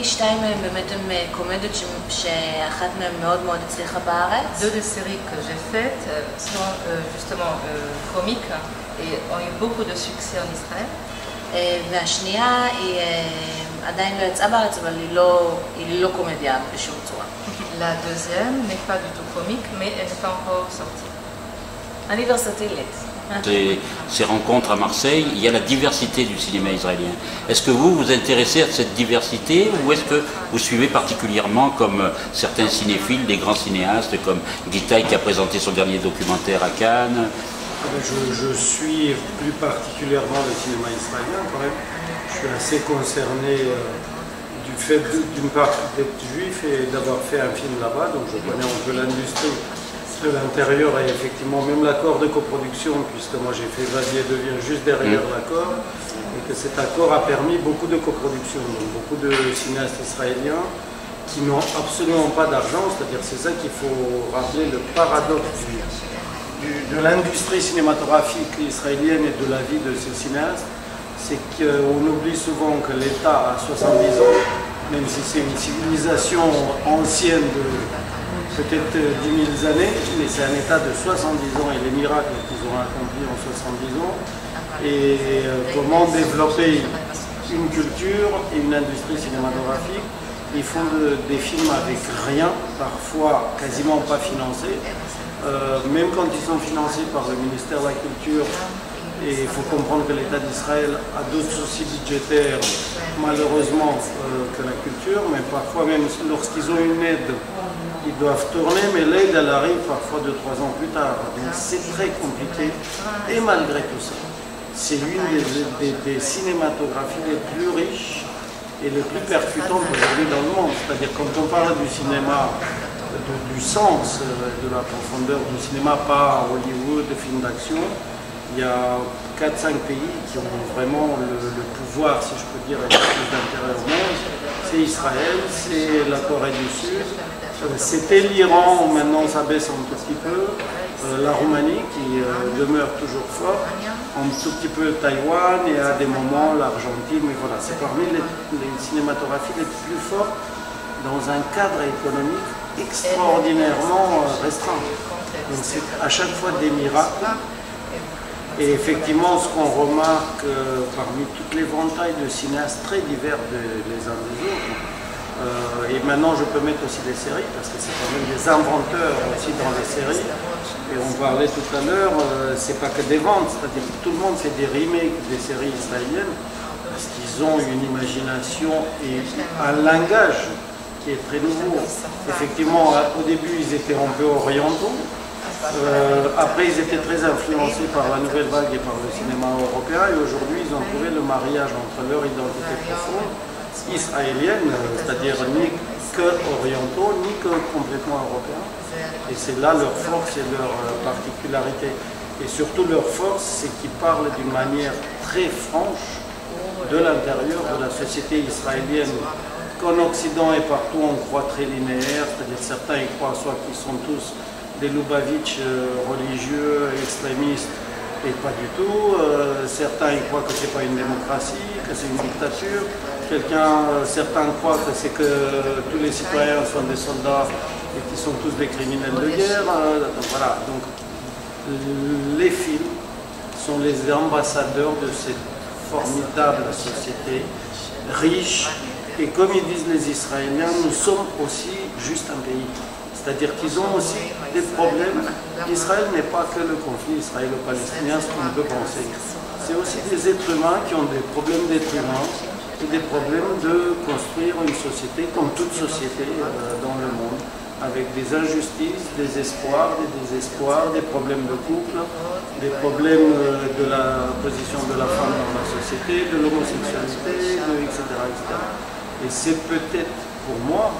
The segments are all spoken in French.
שתיים מהן באמת הן קומדיות שאחת מהן מאוד מאוד הצליחה בארץ. Deux des séries que j'ai faites sont justement comiques et ont eu beaucoup de succès en Israël. והשנייה היא עדיין לא יצאה בארץ, אבל היא לא קומדיה בשום צורה. La deuxième n'est pas du tout comique, mais elle n'est pas encore sortie. אני ורסטילית. Ces rencontres à Marseille, il y a la diversité du cinéma israélien. Est-ce que vous vous intéressez à cette diversité ou est-ce que vous suivez particulièrement, comme certains cinéphiles, des grands cinéastes comme Guitaï qui a présenté son dernier documentaire à Cannes? Je suis plus particulièrement le cinéma israélien quand même. Je suis assez concerné du fait d'une part d'être juif et d'avoir fait un film là-bas, donc je connais un peu l'industrie de l'intérieur et effectivement même l'accord de coproduction, puisque moi j'ai fait Vas-y et devient juste derrière l'accord, et que cet accord a permis beaucoup de coproduction, donc beaucoup de cinéastes israéliens qui n'ont absolument pas d'argent, c'est-à-dire c'est ça qu'il faut rappeler, le paradoxe de l'industrie cinématographique israélienne et de la vie de ces cinéastes, c'est qu'on oublie souvent que l'État a 70 ans, même si c'est une civilisation ancienne de peut-être 10 000 années, mais c'est un État de 70 ans et les miracles qu'ils ont accomplis en 70 ans, et comment développer une culture et une industrie cinématographique. Ils font des films avec rien, parfois quasiment pas financés. Même quand ils sont financés par le ministère de la Culture, et il faut comprendre que l'État d'Israël a d'autres soucis budgétaires, malheureusement, que la culture, mais parfois même lorsqu'ils ont une aide, ils doivent tourner, mais l'aide elle arrive parfois 2-3 ans plus tard. Donc c'est très compliqué, et malgré tout ça, c'est l'une des cinématographies les plus riches et les plus percutantes aujourd'hui dans le monde. C'est-à-dire quand on parle du cinéma, du sens, de la profondeur du cinéma, pas Hollywood, films d'action, il y a 4-5 pays qui ont vraiment le pouvoir, si je peux dire, et le plus d'intérêt au monde. C'est Israël, c'est la Corée du Sud, c'était l'Iran, maintenant ça baisse un tout petit peu, la Roumanie qui demeure toujours fort, un tout petit peu Taïwan et à des moments l'Argentine, mais voilà, c'est parmi les cinématographies les plus fortes dans un cadre économique extraordinairement restreint. Donc c'est à chaque fois des miracles. Et effectivement, ce qu'on remarque parmi toutes les éventails de cinéastes très divers les uns des autres, et maintenant je peux mettre aussi des séries, parce que c'est quand même des inventeurs aussi dans les séries, et on parlait tout à l'heure, c'est pas que des ventes, c'est-à-dire que tout le monde fait des remakes des séries israéliennes, parce qu'ils ont une imagination et un langage qui est très nouveau. Effectivement, au début ils étaient un peu orientaux, après ils étaient très influencés par la nouvelle vague et par le cinéma européen, et aujourd'hui ils ont trouvé le mariage entre leur identité profonde israélienne, c'est-à-dire ni que orientaux, ni que complètement européens, et c'est là leur force et leur particularité, et surtout leur force, c'est qu'ils parlent d'une manière très franche de l'intérieur de la société israélienne, qu'en Occident et partout on croit très linéaire, c'est-à-dire certains y croient soit qu'ils sont tous des Lubavitch religieux, extrémistes, et pas du tout. Certains y croient que ce n'est pas une démocratie, que c'est une dictature. Certains croient que c'est que tous les citoyens sont des soldats et qu'ils sont tous des criminels de guerre. Voilà. Donc les films sont les ambassadeurs de cette formidable société, riche. Et comme ils disent les Israéliens, nous sommes aussi juste un pays. C'est-à-dire qu'ils ont aussi des problèmes. Israël n'est pas que le conflit israélo-palestinien, ce qu'on peut penser. C'est aussi des êtres humains qui ont des problèmes d'êtres humains et des problèmes de construire une société, comme toute société dans le monde, avec des injustices, des espoirs, des désespoirs, des problèmes de couple, des problèmes de la position de la femme dans la société, de l'homosexualité, etc., etc. Et c'est peut-être pour moi,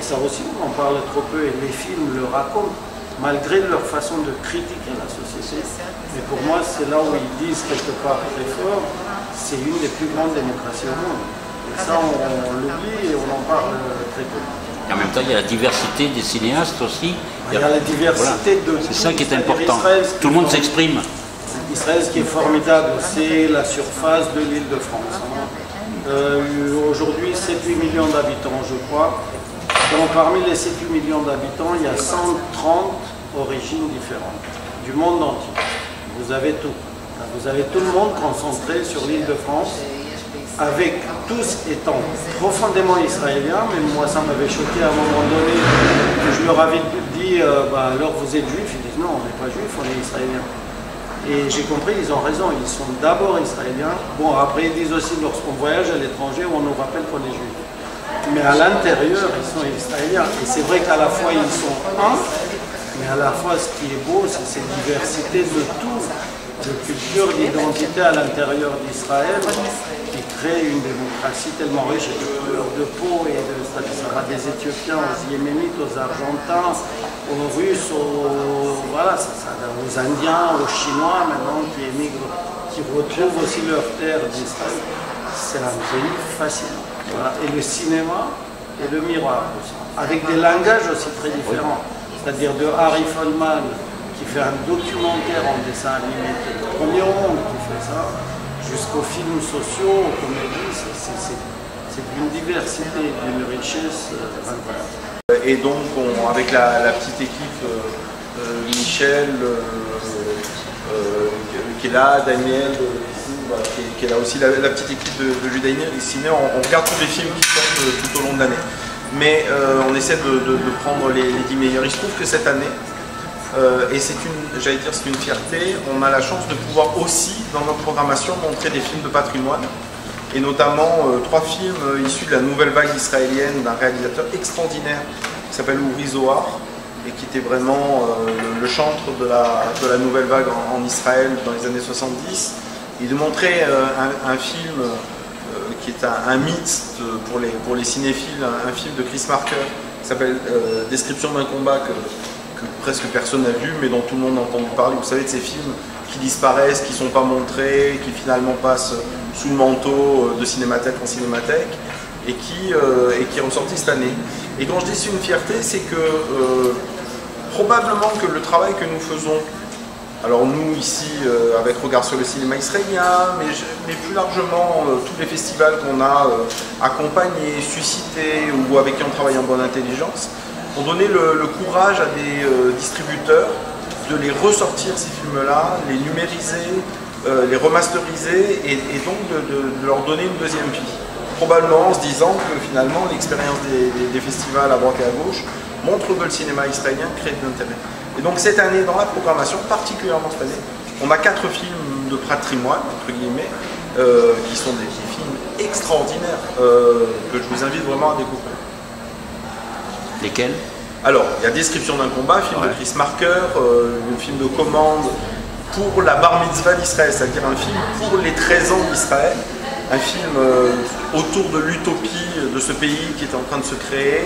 ça aussi on en parle trop peu et les films le racontent, malgré leur façon de critiquer la société. Mais pour moi c'est là où ils disent quelque part très fort, c'est une des plus grandes démocraties au monde. Et ça on l'oublie et on en parle très peu. Et en même temps il y a la diversité des cinéastes aussi. Il y a la diversité de tout. C'est ça qui est important. Tout le monde s'exprime. Israël, ce qui est formidable, c'est la surface de l'Île-de-France. Aujourd'hui, 7-8 millions d'habitants, je crois. Donc parmi les 7-8 millions d'habitants, il y a 130 origines différentes du monde entier. Vous avez tout. Vous avez tout le monde concentré sur l'île de France, avec tous étant profondément israéliens. Même moi, ça m'avait choqué à un moment donné. Je leur avais dit, alors vous êtes juifs? Ils disent non, on n'est pas juifs, on est israéliens. Et j'ai compris, ils ont raison, ils sont d'abord israéliens. Bon, après ils disent aussi, lorsqu'on voyage à l'étranger, on nous rappelle qu'on est juifs. Mais à l'intérieur, ils sont israéliens. Et c'est vrai qu'à la fois, ils sont un, mais à la fois, ce qui est beau, c'est cette diversité de tout, de culture, d'identité à l'intérieur d'Israël, qui crée une démocratie tellement riche de couleurs de peau, et ça va des Éthiopiens aux Yéménites, aux Argentins, aux Russes, aux Indiens, aux Chinois maintenant qui émigrent, qui retrouvent aussi leur terre d'Israël. C'est un pays fascinant. Voilà. Et le cinéma est le miroir de ça, avec des langages aussi très différents. C'est-à-dire de Harry Feldman, qui fait un documentaire en dessin animé, le premier au monde qui fait ça, jusqu'aux films sociaux, aux comédies, c'est d'une diversité, d'une richesse incroyable. Et donc, avec la petite équipe, Michel, qui est là, Daniel, qui est là aussi, la petite équipe de Judaïne Ciné, on regarde tous les films qui sortent tout au long de l'année. Mais on essaie de prendre les 10 meilleurs. Il se trouve que cette année, et c'est une fierté, on a la chance de pouvoir aussi, dans notre programmation, montrer des films de patrimoine, et notamment 3 films issus de la nouvelle vague israélienne d'un réalisateur extraordinaire qui s'appelle Uri Zohar, et qui était vraiment le chantre de la nouvelle vague en Israël dans les années 70. Il nous montrait un film qui est un mythe pour les cinéphiles, un film de Chris Marker qui s'appelle Description d'un combat, que presque personne n'a vu, mais dont tout le monde a entendu parler. Vous savez, de ces films qui disparaissent, qui ne sont pas montrés, qui finalement passent sous le manteau de cinémathèque en cinémathèque, et qui est ressorti cette année. Et quand je dis c'est une fierté, c'est que probablement que le travail que nous faisons, alors nous ici avec Regard sur le cinéma israélien, mais plus largement tous les festivals qu'on a accompagnés, suscités ou avec qui on travaille en bonne intelligence, ont donné le courage à des distributeurs de les ressortir ces films-là, les numériser, les remasteriser et donc de leur donner une deuxième vie. Probablement en se disant que finalement l'expérience des festivals à droite et à gauche montre que le cinéma israélien crée de l'intérêt. Et donc cette année, dans la programmation, particulièrement cette année, on a 4 films de patrimoine, entre guillemets, qui sont des films extraordinaires que je vous invite vraiment à découvrir. Lesquels? Alors, il y a Description d'un combat, film de Chris Marker, un film de commande pour la bar mitzvah d'Israël, c'est-à-dire un film pour les 13 ans d'Israël, un film autour de l'utopie de ce pays qui est en train de se créer,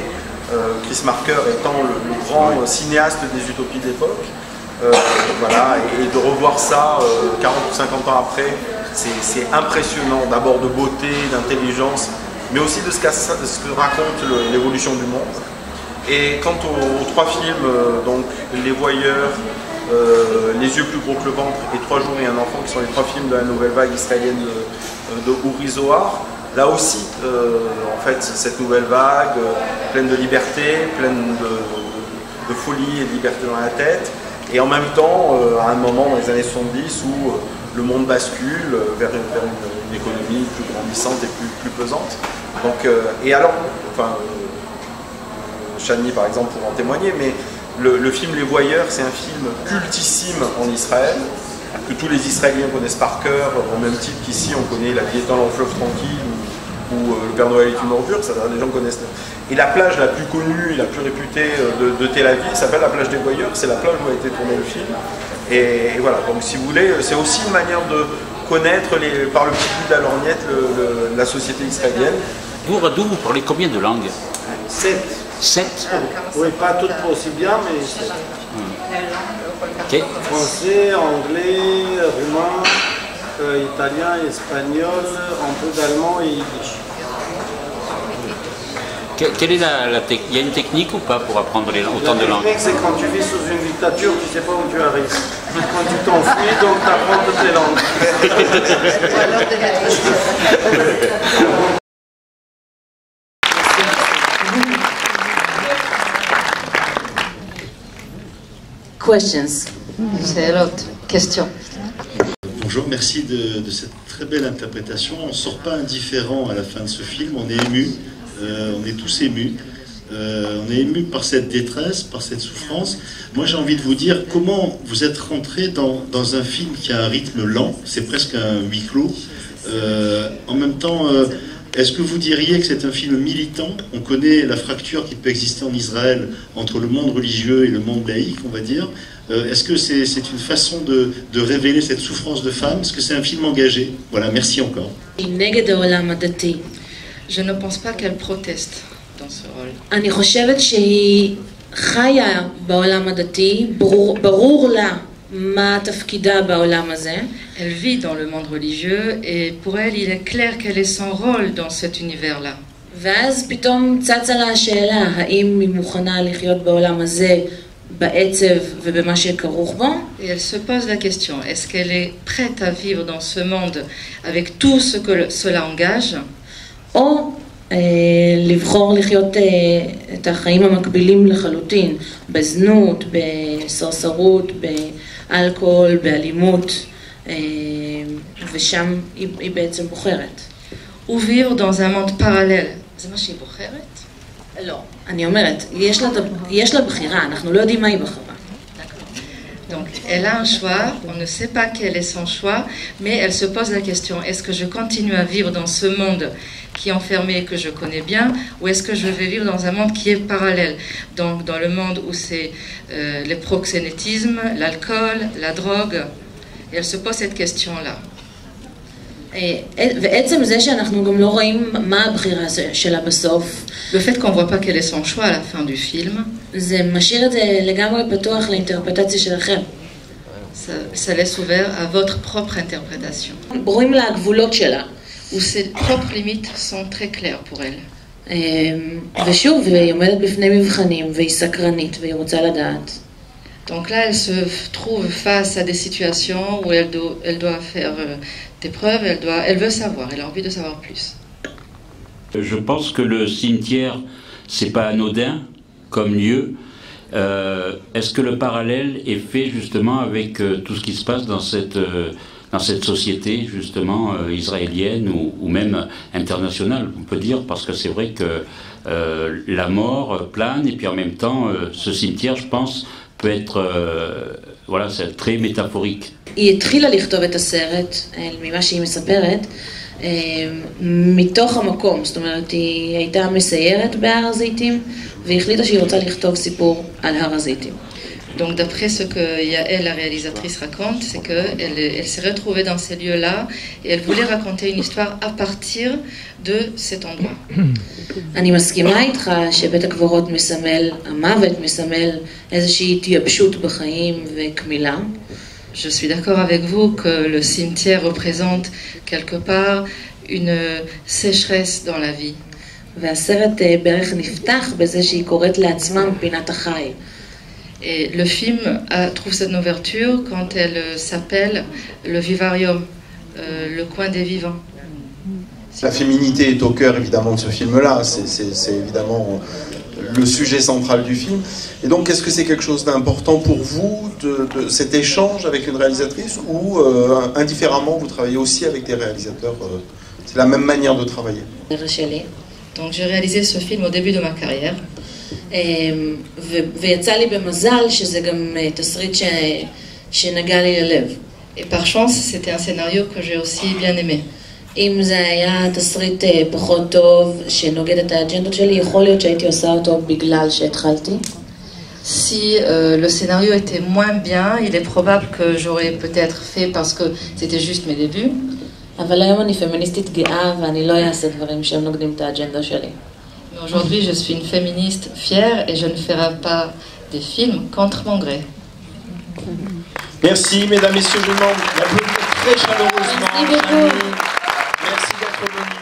Chris Marker étant le grand cinéaste des utopies d'époque. Voilà, et de revoir ça 40 ou 50 ans après, c'est impressionnant, d'abord de beauté, d'intelligence, mais aussi de ce que raconte l'évolution du monde. Et quant aux 3 films, donc Les Voyeurs, Les Yeux plus gros que le ventre et 3 jours et un enfant, qui sont les 3 films de la nouvelle vague israélienne de Uri Zohar, là aussi, en fait, cette nouvelle vague, pleine de liberté, pleine de folie et de liberté dans la tête, et en même temps, à un moment dans les années 70 où le monde bascule vers une économie plus grandissante et plus pesante. Donc, et alors, enfin, Shani par exemple pour en témoigner, mais le film Les Voyeurs, c'est un film cultissime en Israël, que tous les Israéliens connaissent par cœur, au même titre qu'ici on connaît La vie est dans le fleuve tranquille ou Le Père Noël est une ordure, ça les gens connaissent. Et la plage la plus connue et la plus réputée de Tel Aviv s'appelle la plage des Voyeurs, c'est la plage où a été tourné le film. Et voilà, donc si vous voulez, c'est aussi une manière de connaître par le petit bout de la lorgnette la société israélienne. Vous, Radou, vous parlez combien de langues? 7. 7? Oui, pas toutes aussi bien, mais 7. Okay. Français, anglais, roumain, italien, espagnol, un peu d'allemand et yiddish. Quelle est il y a une technique ou pas pour apprendre autant de langues? La technique, c'est quand tu vis sous une dictature, tu ne sais pas où tu arrives. Quand tu t'enfuis, donc tu apprends toutes les langues. Ou alors de la traduction. questions. C'est l'autre question. Bonjour, merci de cette très belle interprétation. On ne sort pas indifférent à la fin de ce film, on est ému, on est tous émus. On est ému par cette détresse, par cette souffrance. Moi j'ai envie de vous dire comment vous êtes rentré dans un film qui a un rythme lent, c'est presque un huis clos. En même temps, est-ce que vous diriez que c'est un film militant? On connaît la fracture qui peut exister en Israël entre le monde religieux et le monde laïque, on va dire. Est-ce que c'est une façon de révéler cette souffrance de femme? Est-ce que c'est un film engagé? Voilà, merci encore. Je ne pense pas qu'elle proteste dans ce rôle. אני חושבת שהיא חיה בעולם הדתי, ברור לה מה תפקידה בעולם הזה. Elle vit dans le monde religieux et pour elle, il est clair quel est son rôle dans cet univers-là. ואז פתאום צצה לה השאלה, האם היא מוכנה לחיות בעולם הזה בעצב ובמה שכרוך בו? Et elle se pose la question, est-ce qu'elle est prête à vivre dans ce monde avec tout ce que cela engage? או לבחור לחיות את החיים המקבילים לחלוטין, בזנות, בסרסרות, באלכוהול, באלימות, ושם היא בעצם בוחרת. Ou vivre dans un monde parallèle. זה מה שהיא בוחרת? לא, אני אומרת, יש לה בחירה, אנחנו לא יודעים מה היא בחרה. Donc, elle a un choix, on ne sait pas quel est son choix, mais elle se pose la question, est-ce que je continue à vivre dans ce monde qui est enfermé, que je connais bien, ou est-ce que je vais vivre dans un monde qui est parallèle? Donc, dans le monde où c'est le proxénétisme, l'alcool, la drogue, et elle se pose cette question-là. ועצם זה שאנחנו גם לא רואים מה הבחירה שלה בסוף, Le fait qu'on ne voit pas quel est son choix à la fin du film, זה משאיר את זה לגמרי פתוח לאינטרפרטציה שלכם. ça laisse ouvert à votre propre interprétation. ברורים לה הגבולות שלה. Où ses propres limites sont très claires pour elle. ושוב, היא עומדת בפני מבחנים, והיא סקרנית, והיא רוצה לדעת. Donc là, elle se trouve face à des situations où elle doit faire des preuves, elle veut savoir, elle a envie de savoir plus. Je pense que le cimetière, c'est pas anodin comme lieu. Est-ce que le parallèle est fait justement avec tout ce qui se passe dans cette société justement israélienne ou même internationale, on peut dire, parce que c'est vrai que la mort plane et puis en même temps ce cimetière, je pense, peut être voilà, c'est très métaphorique. היא התחילה לכתוב את הסרט, ממה שהיא מספרת, מתוך המקום, זאת אומרת, היא הייתה מסיירת בהר הזיתים, והיא החליטה שהיא רוצה לכתוב סיפור על הר הזיתים. Donc d'après ce que Yael, la réalisatrice, raconte, c'est qu'elle s'est retrouvée dans ces lieux-là et elle voulait raconter une histoire à partir de cet endroit. אני מסכימה איתך שבית הקברות מסמל, המוות מסמל איזושהי התייבשות בחיים וכמילה. Je suis d'accord avec vous que le cimetière représente quelque part une sécheresse dans la vie. והסרט בערך נפתח בזה שהיא קוראת לעצמה פינת החי. Et le film trouve cette ouverture quand elle s'appelle le vivarium, le coin des vivants. La féminité est au cœur évidemment de ce film-là, c'est évidemment le sujet central du film. Et donc est-ce que c'est quelque chose d'important pour vous, de cet échange avec une réalisatrice, ou indifféremment vous travaillez aussi avec des réalisateurs, c'est la même manière de travailler? Donc j'ai réalisé ce film au début de ma carrière. ויצא לי במזל שזה גם תסריט שנגע לי ללב. Et par chance, c'était un scénario que j'ai aussi bien aimé. אם זה היה תסריט פחות טוב, שנוגד את האג'נדות שלי, יכול להיות שהייתי עושה אותו בגלל שהתחלתי. Si le scénario était moins bien, il est probable que j'aurais peut-être fait parce que c'était juste mes débuts. אבל היום אני פמיניסטית גאה ואני לא אעשה דברים שהם נוגדים את האג'נדה שלי. Aujourd'hui, je suis une féministe fière et je ne ferai pas des films contre mon gré. Merci, mesdames, messieurs, je demande d'applaudir très chaleureusement. Merci beaucoup. Merci d'être venus.